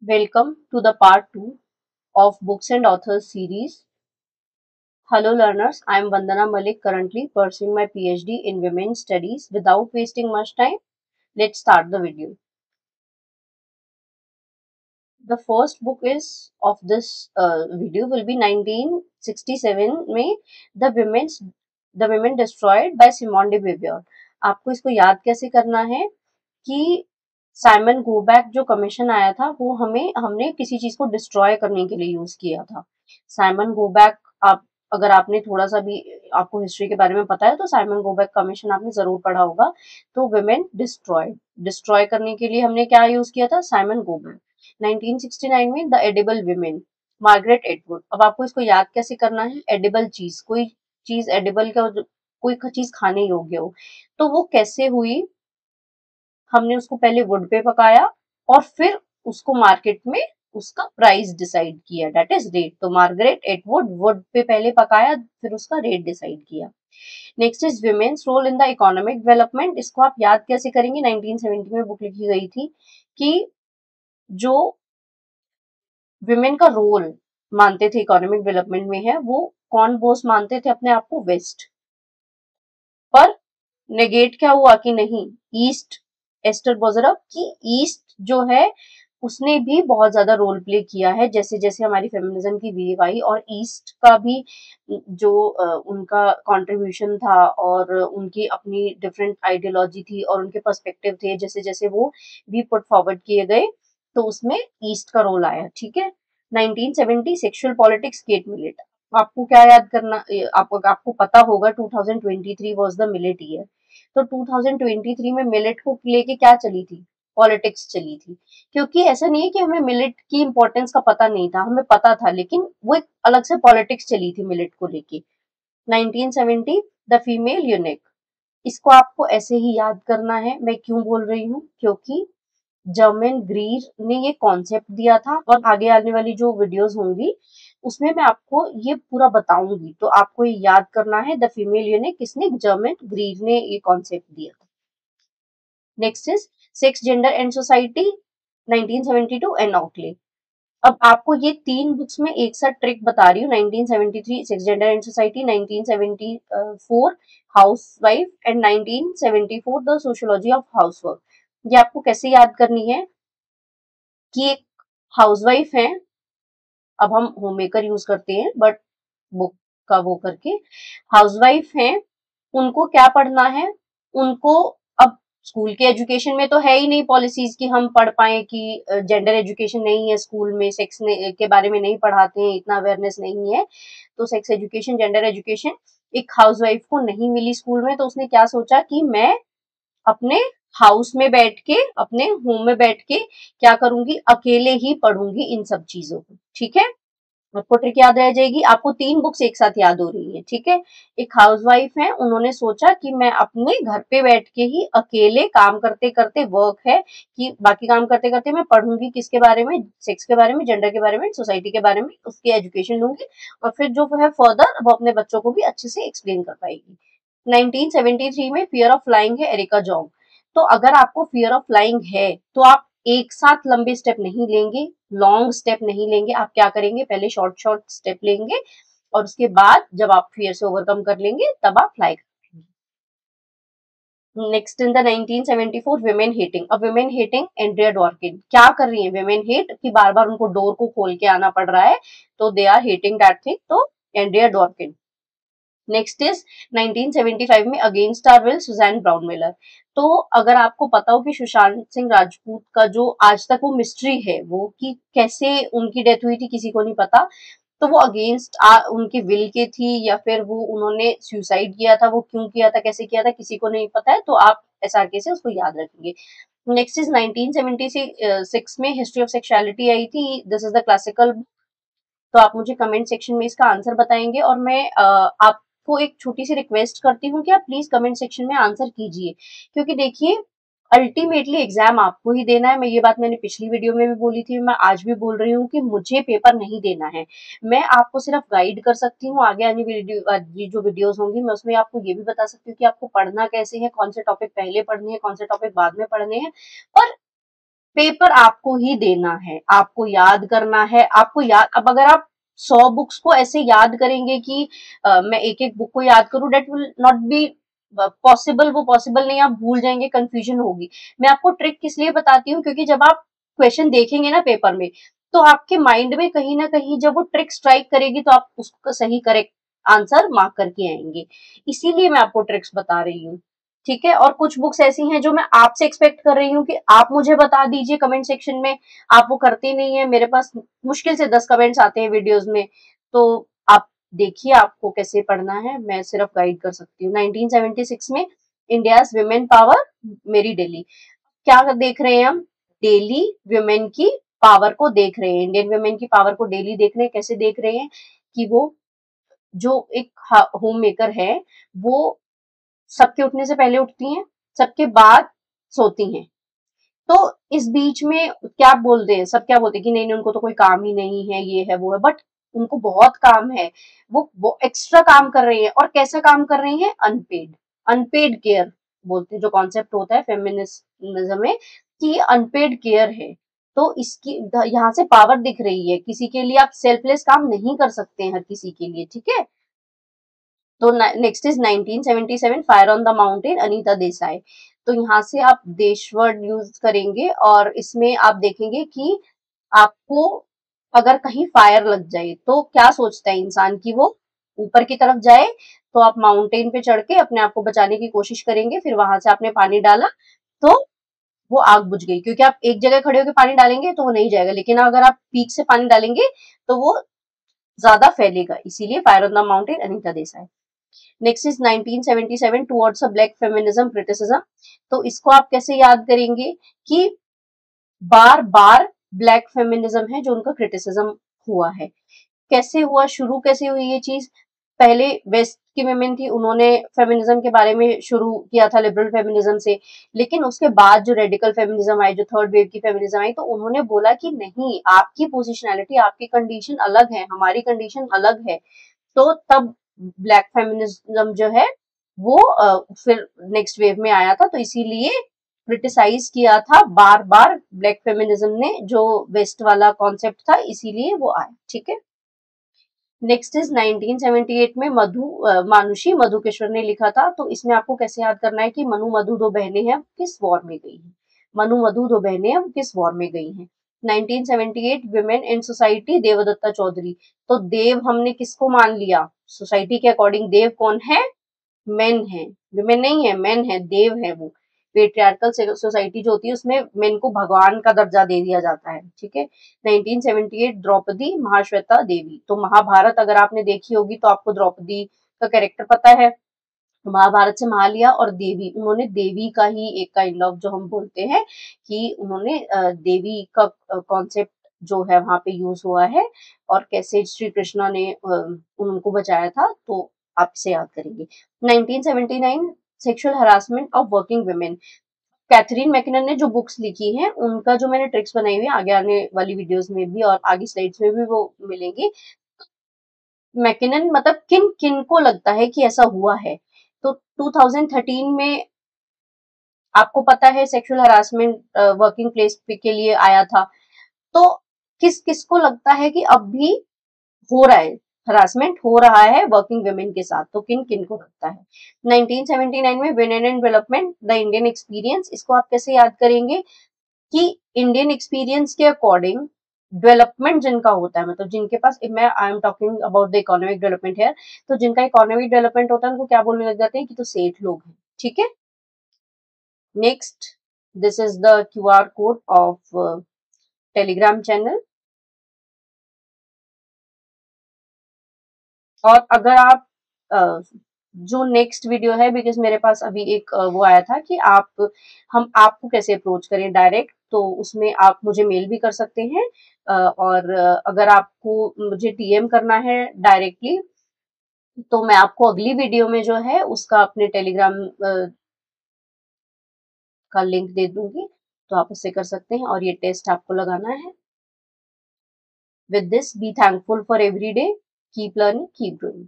Welcome to the part 2 of Books and Authors series. Hello learners, I am Vandana Malik, currently pursuing my PhD in Women's Studies. Without wasting much time, let's start the video. The first book is of this video will be 1967 में The Women Destroyed by Simone de Beauvoir. आपको इसको याद कैसे करना है कि Simon गोबैक जो commission आया था वो हमने किसी चीज को डिस्ट्रॉय करने के लिए यूज किया था। साइमन गोबैक आप अगर आपने थोड़ा सा भी आपको हिस्ट्री के बारे में पता है तो साइमन गोबैक कमीशन आपने जरूर पढ़ा होगा। तो विमेन डिस्ट्रॉय करने के लिए हमने क्या यूज किया था? साइमन गोबैक। 1969 में the edible women, Margaret Atwood. अब आपको इसको याद कैसे करना है? एडिबल चीज, कोई चीज एडिबल का कोई चीज खाने योग्य हो, तो वो कैसे हुई? हमने उसको पहले वुड पे पकाया और फिर उसको मार्केट में उसका प्राइस डिसाइड किया, दैट इज रेट। तो मार्गरेट एटवुड वुड पे पहले पकाया, फिर उसका रेट डिसाइड किया। Next is women's role in the economic development. इसको आप याद कैसे करेंगे? 1970 में बुक लिखी गई थी कि जो विमेन का रोल मानते थे इकोनॉमिक डेवलपमेंट में है, वो कौन बॉस मानते थे अपने आप को? वेस्ट। पर नेगेट क्या हुआ कि नहीं, ईस्ट, एस्टर बोजरफ की ईस्ट जो है उसने भी बहुत ज्यादा रोल प्ले किया है। जैसे जैसे हमारी फेमिनिज्म की वेव आई और ईस्ट का भी जो उनका कंट्रीब्यूशन था और उनकी अपनी डिफरेंट आइडियोलॉजी थी और उनके पर्सपेक्टिव थे, जैसे जैसे वो भी पुट फॉरवर्ड किए गए तो उसमें ईस्ट का रोल आया। ठीक है। 1970 सेक्सुअल पॉलिटिक्स, केट मिलेट। आपको क्या याद करना, आपको पता होगा 2023 वाज द मिलेट ईयर। तो 2023 में मिलेट को लेके क्या चली थी? पॉलिटिक्स चली थी। क्योंकि ऐसा नहीं है कि हमें मिलेट की इंपॉर्टेंस का पता नहीं था, हमें पता था, लेकिन वो एक अलग से पॉलिटिक्स चली थी मिलेट को लेके। 1970 द फीमेल यूनिक। इसको आपको ऐसे ही याद करना है। मैं क्यों बोल रही हूँ? क्योंकि जर्मन ग्रीर ने ये कॉन्सेप्ट दिया था और आगे आने वाली जो वीडियोस होंगी उसमें मैं आपको ये पूरा बताऊंगी। तो आपको ये याद करना है, द फीमेल यूनिक किसने? जर्मन ग्रीर ने ये कॉन्सेप्ट दिया था। Next is sex, gender and society, 1972 and Oakley. अब आपको ये तीन बुक्स में एक साथ ट्रिक बता रही हूँ। 1973 sex, gender and society, 1974 house wife and 1974 the sociology of housework. ये आपको कैसे याद करनी है कि एक हाउसवाइफ है, अब हम होम मेकर यूज करते हैं बट बुक का वो करके हाउसवाइफ है, उनको क्या पढ़ना है? उनको अब स्कूल के एजुकेशन में तो है ही नहीं पॉलिसीज कि हम पढ़ पाए कि जेंडर एजुकेशन नहीं है स्कूल में, सेक्स के बारे में नहीं पढ़ाते हैं, इतना अवेयरनेस नहीं है। तो सेक्स एजुकेशन, जेंडर एजुकेशन एक हाउसवाइफ को नहीं मिली स्कूल में, तो उसने क्या सोचा कि मैं अपने हाउस में बैठ के, अपने होम में बैठ के क्या करूंगी? अकेले ही पढ़ूंगी इन सब चीजों को। ठीक है। आपको ट्रिक याद रह जाएगी। आपको तीन बुक्स एक साथ याद हो रही है। ठीक है। एक हाउसवाइफ है, उन्होंने सोचा कि मैं अपने घर पे बैठ के ही अकेले काम करते करते, वर्क है कि बाकी काम करते करते मैं पढ़ूंगी किसके बारे में? सेक्स के बारे में, जेंडर के बारे में, सोसाइटी के बारे में, उसकी एजुकेशन लूंगी और फिर जो है फर्दर वो अपने बच्चों को भी अच्छे से एक्सप्लेन कर पाएगी। 1973 में फियर ऑफ फ्लाइंग है, एरिका जॉन्ग। तो अगर आपको फियर ऑफ फ्लाइंग है तो आप एक साथ लंबे स्टेप नहीं लेंगे, लॉन्ग स्टेप नहीं लेंगे। आप क्या करेंगे? पहले शॉर्ट शॉर्ट स्टेप लेंगे और उसके बाद जब आप फियर से ओवरकम कर लेंगे तब आप फ्लाई करेंगे। Next in the 1974 women hating. अब विमेन हेटिंग, एंड्रिया डॉर्किन क्या कर रही है? विमेन हेट कि बार बार उनको डोर को खोल के आना पड़ रहा है, तो they are hating that thing. तो एंड्रिया डॉर्किन। नेक्स्ट इज 1975 में against our will, Susan Brownmiller. तो अगर आपको पता हो कि सुशांत सिंह राजपूत का जो आज तक वो मिस्ट्री है वो कि कैसे उनकी डेथ हुई थी, किसी को नहीं पता। तो वो अगेंस्ट उनके विल के थी या फिर वो उन्होंने सुसाइड किया था, वो क्यों किया था, कैसे किया था, किसी को नहीं पता है। तो आप एसआरके से उसको याद रखेंगे। नेक्स्ट इज 1976 में हिस्ट्री ऑफ सेक्सुअलिटी आई थी। This is the classical. तो आप मुझे कमेंट सेक्शन में इसका आंसर बताएंगे और मैं आपको एक छोटी सी रिक्वेस्ट करती हूँ कि आप प्लीज कमेंट सेक्शन में आंसर कीजिए। क्योंकि देखिए अल्टीमेटली एग्जाम आपको ही देना है। मैं ये बात मैंने पिछली वीडियो में भी बोली थी, मैं आज भी बोल रही हूँ कि मुझे पेपर नहीं देना है। मैं आपको सिर्फ गाइड कर सकती हूँ। आगे आने वाली जो वीडियोस होंगी मैं उसमें आपको ये भी बता सकती हूँ कि आपको पढ़ना कैसे है, कौन से टॉपिक पहले पढ़ने हैं, कौन से टॉपिक बाद में पढ़ने हैं। पर पेपर आपको ही देना है, आपको याद करना है, आपको याद, अब अगर आप 100 बुक्स को ऐसे याद करेंगे कि मैं एक एक बुक को याद करूं, that will not be possible, वो पॉसिबल नहीं, आप भूल जाएंगे, कंफ्यूजन होगी। मैं आपको ट्रिक किस लिए बताती हूँ, क्योंकि जब आप क्वेश्चन देखेंगे ना पेपर में, तो आपके माइंड में कहीं ना कहीं जब वो ट्रिक स्ट्राइक करेगी, तो आप उसका सही करेक्ट आंसर मार्क करके आएंगे। इसीलिए मैं आपको ट्रिक्स बता रही हूँ, ठीक है। और कुछ बुक्स ऐसी हैं जो मैं आपसे एक्सपेक्ट कर रही हूँ कि आप मुझे बता दीजिए कमेंट सेक्शन में, आप वो करते नहीं है। मेरे पास मुश्किल से 10 कमेंट्स आते हैं वीडियोस में, तो आप देखिए आपको कैसे पढ़ना है, मैं सिर्फ गाइड कर सकती हूँ। 1976 में इंडियाज विमेन पावर, मेरी डेली, क्या देख रहे हैं हम, डेली विमेन की पावर को देख रहे हैं, इंडियन विमेन की पावर को डेली देख रहे हैं। कैसे देख रहे हैं कि वो जो एक होम मेकर है, वो सबके उठने से पहले उठती हैं, सबके बाद सोती हैं। तो इस बीच में क्या बोलते हैं, सब क्या बोलते हैं कि नहीं नहीं उनको तो कोई काम ही नहीं है, ये है वो है, बट उनको बहुत काम है। वो एक्स्ट्रा काम कर रही है, और कैसा काम कर रही है, अनपेड, अनपेड केयर बोलते हैं, जो कॉन्सेप्ट होता है फेमिनिज्म में कि अनपेड केयर है। तो इसकी यहाँ से पावर दिख रही है, किसी के लिए आप सेल्फलेस काम नहीं कर सकते हैं हर किसी के लिए, ठीक है। तो next is 1977 fire on the mountain, Anita Desai. तो यहाँ से आप देश वर्ड यूज करेंगे, और इसमें आप देखेंगे कि आपको अगर कहीं फायर लग जाए तो क्या सोचता है इंसान, की वो ऊपर की तरफ जाए, तो आप माउंटेन पे चढ़ के अपने आप को बचाने की कोशिश करेंगे, फिर वहां से आपने पानी डाला तो वो आग बुझ गई, क्योंकि आप एक जगह खड़े होकर पानी डालेंगे तो वो नहीं जाएगा, लेकिन अगर आप पीक से पानी डालेंगे तो वो ज्यादा फैलेगा, इसीलिए fire on the mountain, Anita Desai. Next is 1977 towards a black feminism criticism. तो इसको आप कैसे याद करेंगे कि बार बार ब्लैक फेमिनिज्म है जो उनका क्रिटिसिज्म हुआ है। कैसे हुआ, शुरू कैसे हुई ये चीज, पहले वेस्ट की वेमेन थी, उन्होंने फेमिनिज्म के बारे में शुरू किया था, लिबरल फेमिनिज्म से। लेकिन उसके बाद जो रेडिकल फेमिनिज्म आई, जो थर्ड वेव की फेमिनिज्म आई, तो उन्होंने बोला कि नहीं, आपकी पोजिशनैलिटी, आपकी कंडीशन अलग है, हमारी कंडीशन अलग है। तो तब ब्लैक फेमिनिज्म जो है वो फिर नेक्स्ट वेव में आया था, तो इसीलिए क्रिटिसाइज किया था बार बार ब्लैक फेमिनिज्म ने जो वेस्ट वाला कॉन्सेप्ट था, इसीलिए वो आया, ठीक है। नेक्स्ट इज 1978 में मानुषी मधुकेश्वर ने लिखा था। तो इसमें आपको कैसे याद करना है कि मनु मधु दो बहनें हैं, किस वॉर में गई हैं, मनु मधु दो बहनें हैं, किस वॉर में गई हैं। 1978 women in society, Devdatta Chaudhary. तो देव हमने किसको मान लिया, सोसाइटी के अकॉर्डिंग देव कौन है, मेन है, विमेन नहीं है, मेन है, देव है वो। पेट्रियार्कल सोसाइटी जो होती है उसमें मेन को भगवान का दर्जा दे दिया जाता है, ठीक है। 1978 द्रौपदी महाश्वेता देवी। तो महाभारत अगर आपने देखी होगी तो आपको द्रौपदी का कैरेक्टर पता है, महाभारत से महा लिया, और देवी, उन्होंने देवी का ही एक काइंड ऑफ जो हम बोलते हैं कि उन्होंने देवी का कॉन्सेप्ट जो है वहां पे यूज हुआ है, और कैसे श्री कृष्णा ने उनको बचाया था, तो आप इसे याद करेंगे। 1979 sexual harassment of working women. Catharine MacKinnon ने जो बुक्स लिखी हैं उनका जो मैंने ट्रिक्स बनाई हुई है, आगे आने वाली वीडियोस में भी और आगे स्लाइड्स में भी वो मिलेंगी। मैकिनन मतलब किन किन को लगता है कि ऐसा हुआ है। तो 2013 में आपको पता है सेक्सुअल हरासमेंट वर्किंग प्लेस के लिए आया था, तो किस किस को लगता है कि अब भी हो रहा है, हरासमेंट हो रहा है वर्किंग वुमेन के साथ, तो किन किन को लगता है। 1979 में women and development, the Indian experience. इसको आप कैसे याद करेंगे कि इंडियन एक्सपीरियंस के अकॉर्डिंग डेवलपमेंट जिनका होता है, मतलब जिनके पास, मैं I am talking about the economic development है, तो जिनका इकोनॉमिक डेवलपमेंट होता है उनको क्या बोलने लग जाते हैं कि तो सेठ लोग हैं, ठीक है। Next, this is the QR code of Telegram channel. और अगर आप जो नेक्स्ट वीडियो है, बिकॉज मेरे पास अभी एक वो आया था कि हम आपको कैसे अप्रोच करें डायरेक्ट, तो उसमें आप मुझे मेल भी कर सकते हैं, और अगर आपको मुझे DM करना है डायरेक्टली, तो मैं आपको अगली वीडियो में जो है उसका अपने टेलीग्राम का लिंक दे दूंगी, तो आप उससे कर सकते हैं, और ये टेस्ट आपको लगाना है। With this, be thankful for every day, keep learning, keep growing.